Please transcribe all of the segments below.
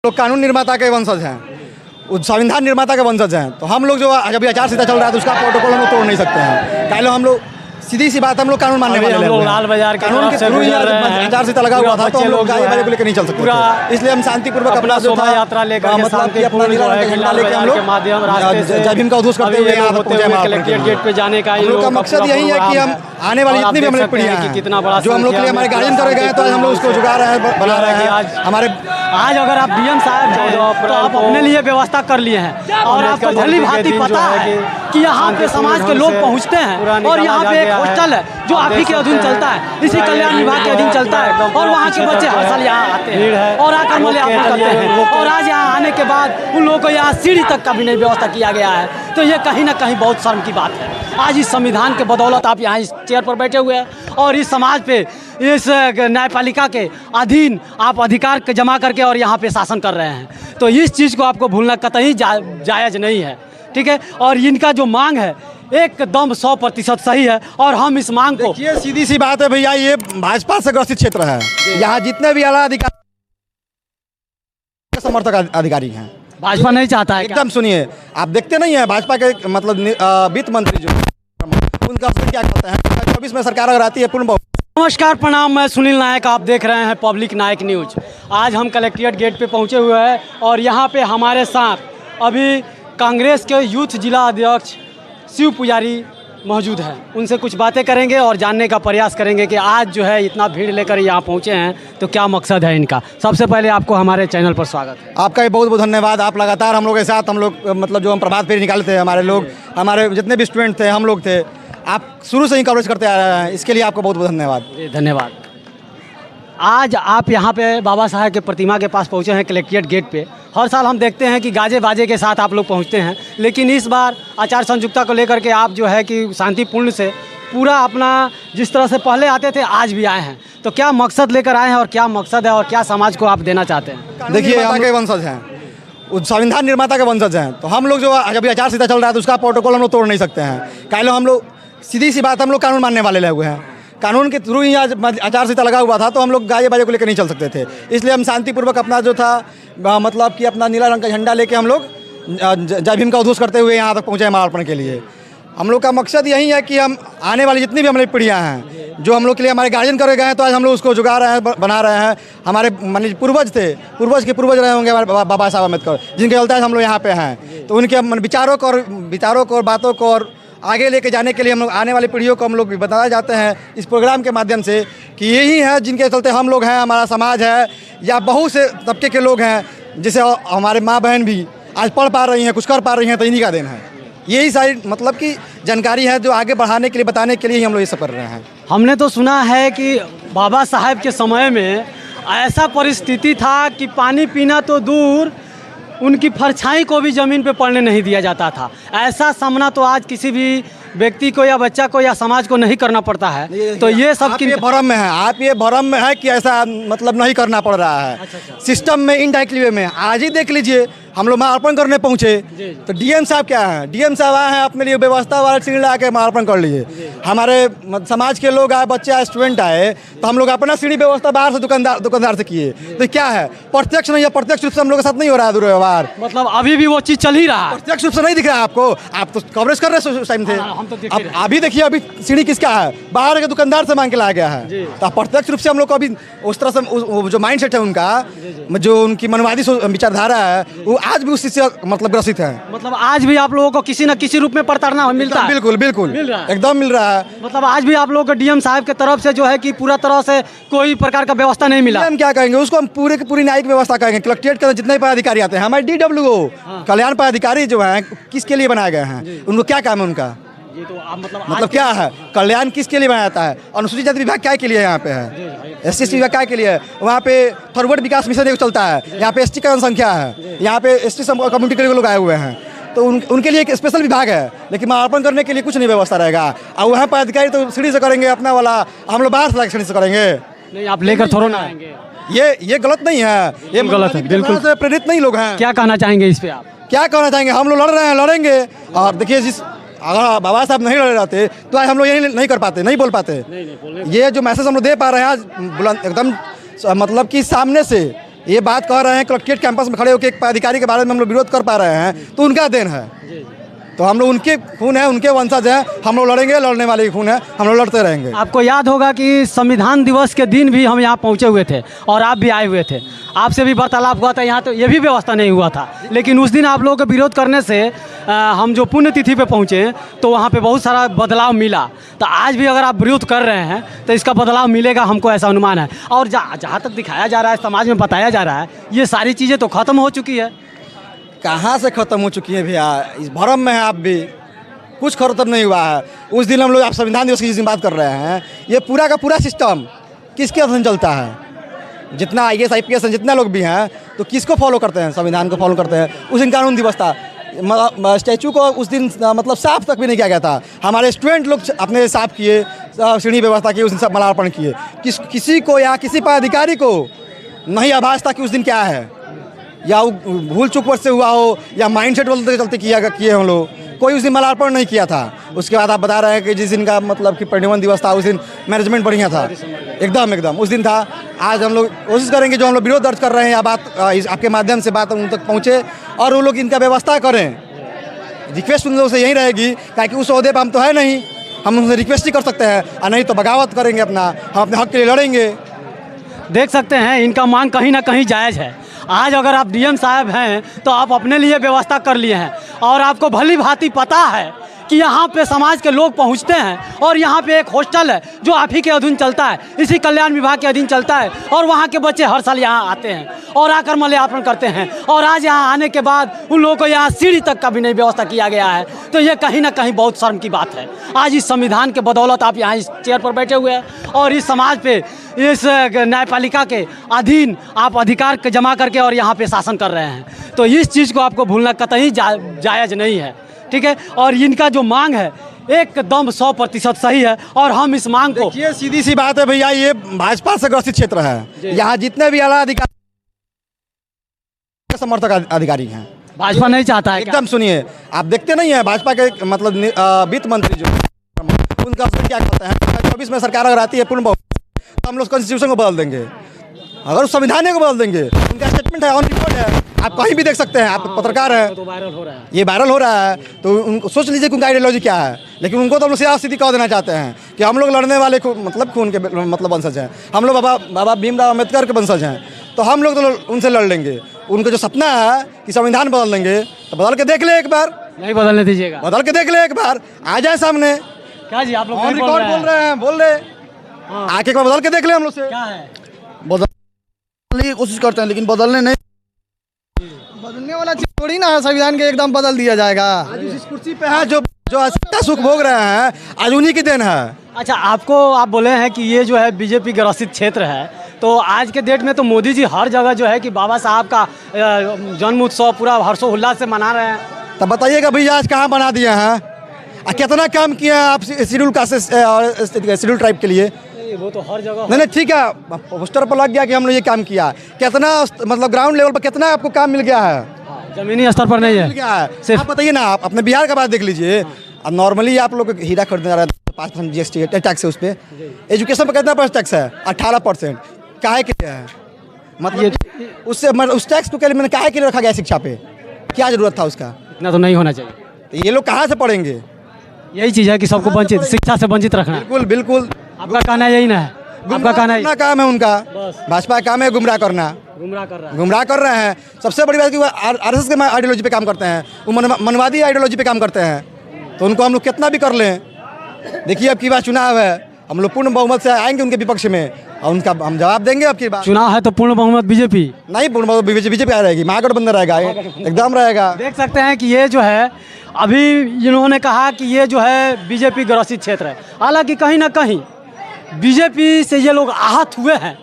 तो कानून निर्माता के वंशज हैं, संविधान निर्माता के वंशज हैं, तो हम लोग जो अभी आचार संहिता चल रहा है तो उसका प्रोटोकॉल हम लोग तोड़ नहीं सकते हैं। पहले हम लोग सीधी सी बात, हम लोग कानून मानने वाले हैं। लाल बाजार कानून के थ्रू ही आचार संहिता लगा हुआ था, तो हम लोग गाड़ी वाले को लेकर नहीं चल सकते थे। इसलिए हम शांतिपूर्वक अपना शोभा यात्रा लेकर मतलब कि अपना झंडा लेकर हम लोग जय भीम का उद्घोष करते हुए यहाँ तक पहुंचे कलेक्ट्रेट गेट पे जाने का हम लोग का मकसद यही है कि हम आने वाली जितनी भी हम लोग पीढ़ियां हैं, कितना बड़ा जो हम लोग के लिए हमारे गार्जियन करे गए, तो आज हम लोग उसको जुगा रहे हैं, बना रहे हैं। हमारे आज अगर आप डीएम साहब हैं तो आप अपने लिए व्यवस्था कर लिए हैं और आपको भली भांति पता है कि यहाँ पे समाज के लोग पहुँचते हैं और यहाँ पे एक हॉस्टल है जो आप ही के अधीन चलता है, इसी कल्याण विभाग के अधीन चलता है और वहाँ के बच्चे हर साल यहाँ आते हैं और आकर मूल्यांकन करते हैं। और आज यहाँ आने के बाद उन लोगों को यहाँ सीढ़ी तक का भी नहीं व्यवस्था किया गया है, तो ये कहीं ना कहीं बहुत शर्म की बात है। आज इस संविधान के बदौलत आप यहाँ इस चेयर पर बैठे हुए हैं और इस समाज पे, इस न्यायपालिका के अधीन आप अधिकार जमा करके और यहाँ पे शासन कर रहे हैं, तो इस चीज़ को आपको भूलना कतई जायज़ नहीं है, ठीक है। और इनका जो मांग है एकदम 100% सही है और हम इस मांग को, ये सीधी सी बात है भैया, ये भाजपा से ग्रसित क्षेत्र है, यहाँ जितने भी आला अधिकारी समर्थक अधिकारी हैं, भाजपा नहीं चाहता है। एकदम सुनिए, आप देखते नहीं है भाजपा के मतलब वित्त मंत्री जो उनका क्या कहते हैं, 2024 में सरकार अगर आती है पूर्ण। नमस्कार, प्रणाम, मैं सुनील नायक, आप देख रहे हैं पब्लिक नायक न्यूज। आज हम कलेक्ट्रेट गेट पे पहुंचे हुए हैं और यहाँ पे हमारे साथ अभी कांग्रेस के यूथ जिला अध्यक्ष शिव पुजारी मौजूद हैं। उनसे कुछ बातें करेंगे और जानने का प्रयास करेंगे कि आज जो है इतना भीड़ लेकर यहाँ पहुँचे हैं तो क्या मकसद है इनका। सबसे पहले आपको हमारे चैनल पर स्वागत है। आपका भी बहुत बहुत धन्यवाद। आप लगातार हम लोग के साथ, हम लोग मतलब जो हम प्रभात फेरी निकालते हैं, हमारे लोग, हमारे जितने भी स्टूडेंट थे, हम लोग थे, आप शुरू से ही कवरेज करते आ रहे हैं, इसके लिए आपको बहुत बहुत धन्यवाद। धन्यवाद। आज आप यहाँ पे बाबा साहब के प्रतिमा के पास पहुँचे हैं कलेक्ट्रेट गेट पे। हर साल हम देखते हैं कि गाजे बाजे के साथ आप लोग पहुँचते हैं, लेकिन इस बार आचार संहिता को लेकर के आप जो है कि शांतिपूर्ण से पूरा अपना जिस तरह से पहले आते थे आज भी आए हैं, तो क्या मकसद लेकर आए हैं और क्या मकसद है और क्या समाज को आप देना चाहते हैं? देखिए, हम के वंशज हैं, संविधान निर्माता के वंशज हैं, तो हम लोग जो अभी आचार संहिता चल रहा है तो उसका प्रोटोकॉल हम लोग तोड़ नहीं सकते हैं। पहले हम लोग सीधी सी बात, हम लोग कानून मानने वाले लोग हैं, कानून के थ्रू ही आज आचार संहिता लगा हुआ था, तो हम लोग गाजे बाजे को लेकर नहीं चल सकते थे। इसलिए हम शांतिपूर्वक अपना जो था मतलब कि अपना नीला रंग का झंडा लेके हम लोग जय भीम का उद्घोष करते हुए यहाँ तक पहुँचे मालार्पण के लिए। हम लोग का मकसद यही है कि हम आने वाली जितनी भी हमारी पीढ़ियाँ हैं, जो हम लोग के लिए हमारे गार्जियन करे गए हैं, तो आज हम लोग उसको जुगा रहे हैं, बना रहे हैं। हमारे मान पूर्वज थे, पूर्वज के पूर्वज रहे होंगे हमारे बाबा साहब अम्बेडकर, जिनके चलते आज हम लोग यहाँ पे हैं। तो उनके विचारों को और बातों को और आगे लेके जाने के लिए हम लोग आने वाली पीढ़ियों को हम लोग बताना चाहते हैं इस प्रोग्राम के माध्यम से कि यही है जिनके चलते हम लोग हैं, हमारा समाज है, या बहुत से तबके के लोग हैं जिसे हमारे माँ बहन भी आज पढ़ पा रही हैं, कुछ कर पा रही हैं, तो इन्हीं का देन है। यही सारी मतलब कि जानकारी है जो आगे बढ़ाने के लिए, बताने के लिए ही हम लोग ये सब कर रहे हैं। हमने तो सुना है कि बाबा साहब के समय में ऐसा परिस्थिति था कि पानी पीना तो दूर, उनकी परछाई को भी ज़मीन पे पड़ने नहीं दिया जाता था। ऐसा सामना तो आज किसी भी व्यक्ति को या बच्चा को या समाज को नहीं करना पड़ता है। तो ये सब ये भ्रम में है, आप ये भ्रम में है कि ऐसा मतलब नहीं करना पड़ रहा है। सिस्टम में इनडायरेक्टली वे में आज ही देख लीजिए, हम लोग मालार्पण करने पहुँचे तो डीएम साहब क्या हैं, डीएम साहब आए हैं अपने लिए व्यवस्था वाले सीढ़ी ला के मालार्पण कर लिए। हमारे समाज के लोग आए, बच्चे आए, स्टूडेंट आए, तो हम लोग अपना सीढ़ी व्यवस्था बाहर से दुकानदार से किए। तो क्या है, प्रत्यक्ष नहीं है, प्रत्यक्ष रूप से हम लोग के साथ नहीं हो रहा है दुर्व्यवहार। मतलब अभी भी वो चीज़ चल ही रहा है, प्रत्यक्ष रूप से नहीं दिख रहा है आपको, आप तो कवरेज कर रहे हैं उस टाइम थे। अब अभी देखिए, अभी सीढ़ी किसका है, बाहर के दुकानदार से मांग के लाया गया है। तो प्रत्यक्ष रूप से हम लोग को अभी उस तरह से जो माइंड सेट है उनका, जो उनकी मनवादी विचारधारा है, वो आज भी उस चीज से मतलब ग्रसित है। मतलब आज भी आप लोगों को किसी न किसी रूप में प्रताड़ना मिलता है। बिल्कुल बिल्कुल एकदम मिल रहा है। मतलब आज भी आप लोगों को डीएम साहब के तरफ से जो है कि पूरा तरह से कोई प्रकार का व्यवस्था नहीं मिला। हम क्या कहेंगे उसको, हम पूरे की पूरी न्यायिक व्यवस्था कहेंगे। कलेक्ट्रेट के जितने पदाधिकारी आते हैं, हमारे DWO कल्याण पदाधिकारी जो हैं, किसके लिए बनाए गए हैं, उनको क्या काम है उनका, ये तो आप मतलब क्या है, कल्याण किसके लिए बनाया जाता है, अनुसूचित जाति विभाग क्या के लिए यहाँ पे है, SC विभाग क्या के लिए है, वहाँ पे फॉरवर्ड विकास मिशन एक चलता है, यहाँ पे ST का जनसंख्या है, यहाँ पे ST कम्युनिटी के लोग आए हुए हैं, तो उनके लिए एक स्पेशल विभाग है, लेकिन मालार्पण करने के लिए कुछ नहीं व्यवस्था रहेगा। और वहाँ पर अधिकारी तो सीढ़ी से करेंगे अपना वाला, हम लोग बाहर से सीढ़ी से करेंगे। नहीं, आप लेकर थोड़ा ना आएंगे, ये गलत नहीं है, ये गलत है, बिल्कुल से प्रेरित नहीं लोग हैं। क्या कहना चाहेंगे इस पे आप? क्या कहना चाहेंगे, हम लोग लड़ रहे हैं, लड़ेंगे। और देखिए, अगर बाबा साहब नहीं लड़े रहते तो आज हम लोग यही नहीं कर पाते, नहीं बोल पाते। ये जो मैसेज हम लोग दे पा रहे हैं आज एकदम मतलब कि सामने से, ये बात कह रहे हैं कलेक्ट्रेट कैंपस में खड़े होकर एक पदाधिकारी के बारे में हम लोग विरोध कर पा रहे हैं, तो उनका देन है। तो हम लोग उनके खून है, उनके वंशज हैं, हम लोग लड़ेंगे, लड़ने वाले ही खून है, हम लोग लड़ते रहेंगे। आपको याद होगा कि संविधान दिवस के दिन भी हम यहाँ पहुँचे हुए थे और आप भी आए हुए थे, आपसे भी वार्तालाप हुआ था, यहाँ तो ये भी व्यवस्था नहीं हुआ था। लेकिन उस दिन आप लोगों के विरोध करने से हम जो पुण्यतिथि पे पहुँचे तो वहाँ पे बहुत सारा बदलाव मिला। तो आज भी अगर आप विरोध कर रहे हैं तो इसका बदलाव मिलेगा, हमको ऐसा अनुमान है। और जहाँ तक दिखाया जा रहा है, समाज में बताया जा रहा है, ये सारी चीज़ें तो ख़त्म हो चुकी है। कहाँ से ख़त्म हो चुकी है भैया, इस भरम में है आप भी, कुछ ख़त्म नहीं हुआ है। उस दिन हम लोग आप संविधान दिवस की जिस दिन बात कर रहे हैं, ये पूरा का पूरा सिस्टम किसके अधीन चलता है? जितना IAS IPS हैं, जितना लोग भी हैं, तो किसको फॉलो करते हैं? संविधान को फॉलो करते हैं। उस दिन कानून दिवस था, स्टैचू को उस दिन मतलब साफ तक भी नहीं किया गया था। हमारे स्टूडेंट लोग अपने साफ किए, सीढ़ी व्यवस्था की, उस दिन सब माल्यार्पण किए। किसी को या किसी पदाधिकारी को नहीं आभास था कि उस दिन क्या है, या वो भूल चूक से हुआ हो या माइंड सेट बदलते चलते किए हम लोग, कोई उस दिन माल्यार्पण नहीं किया था। उसके बाद आप बता रहे हैं कि जिस दिन का मतलब कि परिनिर्वाण दिवस था, उस दिन मैनेजमेंट बढ़िया था, एकदम उस दिन था। आज हम लोग कोशिश करेंगे, जो हम लोग विरोध दर्ज कर रहे हैं या बात आपके माध्यम से बात उन तक पहुँचे और वो लोग इनका व्यवस्था करें। रिक्वेस्ट उन लोगों से यही रहेगी, ताकि उस ओहदे पर हम तो है नहीं, हम उनसे रिक्वेस्ट ही कर सकते हैं, और नहीं तो बगावत करेंगे, अपना हम अपने हक के लिए लड़ेंगे। देख सकते हैं इनका मांग कहीं ना कहीं जायज़ है। आज अगर आप DM साहब हैं तो आप अपने लिए व्यवस्था कर लिए हैं, और आपको भली भांति पता है कि यहाँ पे समाज के लोग पहुँचते हैं, और यहाँ पे एक हॉस्टल है जो आप ही के अधीन चलता है, इसी कल्याण विभाग के अधीन चलता है, और वहाँ के बच्चे हर साल यहाँ आते हैं और आकर माल्यार्पण करते हैं। और आज यहाँ आने के बाद उन लोगों को यहाँ सीढ़ी तक का भी नहीं व्यवस्था किया गया है, तो ये कहीं ना कहीं बहुत शर्म की बात है। आज इस संविधान के बदौलत आप यहाँ इस चेयर पर बैठे हुए हैं और इस समाज पे, इस न्यायपालिका के अधीन आप अधिकार जमा करके और यहाँ पे शासन कर रहे हैं। तो इस चीज़ को आपको भूलना कतई जायज़ नहीं है, ठीक है। और इनका जो मांग है एकदम 100% सही है, और हम इस मांग को, ये सीधी सी बात है भैया, ये भाजपा से ग्रसित क्षेत्र है। यहाँ जितने भी आला अधिकारी समर्थक अधिकारी हैं, भाजपा नहीं चाहता है। एकदम सुनिए, आप देखते नहीं है भाजपा के मतलब वित्त मंत्री जो उनका क्या कहते हैं, 2024 में सरकार अगर आती है पूर्ण बहुमत, तो हम लोग कॉन्स्टिट्यूशन को बदल देंगे, अगर उस संविधान को बदल देंगे। उनका स्टेटमेंट है, ऑन रिकॉर्ड है, आप कहीं भी देख सकते हैं, आप पत्रकार हैं, तो वायरल हो रहा है, ये वायरल हो रहा है। तो उनको सोच लीजिए कि उनका आइडियोलॉजी क्या है। लेकिन उनको तो हम लोग सीधी कह देना चाहते हैं कि हम लोग लड़ने वाले मतलब खून के मतलब वंशज हैं, हम लोग बाबा भीमराव अम्बेडकर के वंशज हैं, तो हम लोग तो उनसे लड़ लेंगे। उनको जो सपना है कि संविधान बदल देंगे, तो बदल के देख ले एक बार। नहीं बदलने दीजिएगा, बदल के देख ले एक बार, आ जाए सामने। क्या जी आप लोग ऑन रिकॉर्ड बोल रहे हैं, बोल रहे, आके एक बार बदल के देख ले हम लोग से। क्या है, बदलने की कोशिश करते हैं, लेकिन बदलने नहीं, बदलने वाला चीज थोड़ी ना है। संविधान के एकदम बदल दिया जाएगा। आज जिस कुर्सी पे है, जो सुख भोग रहे हैं, आज उन्हीं की देन है। अच्छा, आप बोले हैं कि ये जो है बीजेपी ग्रसित क्षेत्र है, तो आज के डेट में तो मोदी जी हर जगह जो है कि बाबा साहब का जन्म उत्सव पूरा हर्षोल्लास से मना रहे हैं। तब बताइएगा भैया, आज कहाँ बना दिए हैं, कितना काम किया है आप शेड्यूल कास्ट और शेड्यूल ट्राइब के लिए? वो तो हर जगह नहीं ठीक है, पोस्टर पर लग गया कि हम लोग ये काम किया, कितना मतलब ग्राउंड लेवल पर कितना आपको काम मिल गया है? जमीनी स्तर पर नहीं है, मिल गया है। आप बताइए ना, आप अपने बिहार का बात देख लीजिए। अब नॉर्मली आप लोग हीरा खरीदने जा रहे हैं, 5% GST टैक्स है उस पर। एजुकेशन पर कितना % टैक्स है? 18%। काहे के लिए है? मतलब उससे उस टैक्स को के लिए मैंने काहे के लिए रखा गया शिक्षा पे? क्या जरूरत था उसका? इतना तो नहीं होना चाहिए। तो ये लोग कहाँ से पढ़ेंगे? यही चीज़ है कि सबको वंचित, शिक्षा से वंचित रखना। बिल्कुल बिल्कुल, आपका कहना यही ना है? आपका कहना है काम है उनका, भाजपा का काम है गुमराह करना, गुमराह कर रहे हैं। सबसे बड़ी बात कि वो RSS के आइडियोलॉजी पे काम करते हैं, वो मनवादी आइडियोलॉजी पे काम करते हैं। तो उनको हम लोग कितना भी कर लें, देखिए अब की बात चुनाव है, हम लोग पूर्ण बहुमत से आएंगे उनके विपक्ष में, और उनका हम जवाब देंगे। अब की बात चुनाव है तो पूर्ण बहुमत बीजेपी नहीं, पूर्ण बहुमत बीजेपी आ रहेगी, महागठबंधन रहेगा, एकदम रहेगा। देख सकते हैं कि ये जो है, अभी इन्होंने कहा कि ये जो है बीजेपी ग्रसित क्षेत्र है, हालांकि कहीं ना कहीं बीजेपी से ये लोग आहत हुए हैं,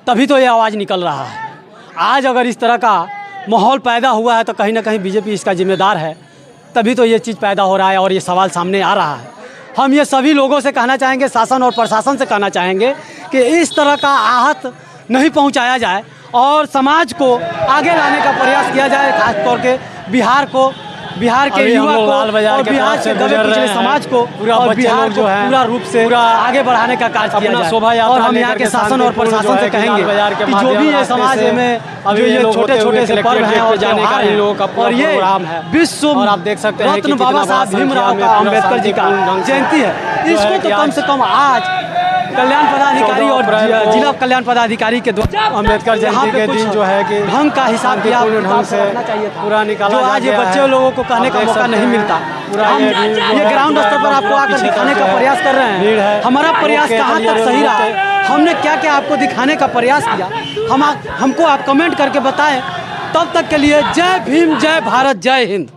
तभी तो ये आवाज़ निकल रहा है। आज अगर इस तरह का माहौल पैदा हुआ है तो कहीं ना कहीं बीजेपी इसका जिम्मेदार है, तभी तो ये चीज़ पैदा हो रहा है और ये सवाल सामने आ रहा है। हम ये सभी लोगों से कहना चाहेंगे, शासन और प्रशासन से कहना चाहेंगे कि इस तरह का आहत नहीं पहुंचाया जाए और समाज को आगे लाने का प्रयास किया जाए, खासतौर के बिहार को बिहार के अभी हम युवा लोग को लाल बाजार और के बिहार तरफ के से दबे गुजर कुचले रहे हैं। समाज को पूरा और बच्चे बिहार लोग को जो है पूरा रूप से पूरा आगे बढ़ाने का कार्य किया अपना जाए। शोभा यात्रा और हम लेकर यहाँ के के शासन और शांतिपूर्ण जो प्रशासन है से कि लाल कहेंगे बाजार के कि जो माध्यम भी ये रास्ते समाज से में अभी जो ये ये लोग छोटे होते हुए छोटे से पर्व कलेक्ट्रेट हैं और पे जाने का त्योहार इन हैं लोगों का पूरा और ये प्रोग्राम है। विश्व और आप देख सकते हैं कि रत्न कितना बाबा बड़ा साहब संख्या भीमराव में का पूरा अम्बेडकर जी का शांतिपूर्ण ढंग से जयंती है, जो इसको है तो कि कम आज से कम आज कल्याण पदाधिकारी 14 और अप्रैल को जिला कल्याण पदाधिकारी के द्वारा अम्बेडकर यहाँ जयंती पे के कुछ दिन जो है कि ढंग का हिसाब किताब शांतिपूर्ण ढंग से रखना चाहिए था, पूरा निकाला जो जा आज ये गया बच्चे है। लोगों को कहने आप का देख मौका सकते नहीं हैं, मिलता। पूरा हम ये भीड़ जो ये है ग्राउंड पूरा स्तर पर आपको आकर पीछे दिखाने तक का जो है प्रयास कर रहे भीड़ है। हैं। हमारा प्रयास ओके, कहाँ अब तक ये सही रहा, रोक हमने क्या क्या आपको दिखाने का प्रयास किया, हमको आप कमेंट करके बताएं। तब तक के लिए जय भीम, जय भारत, जय हिंद।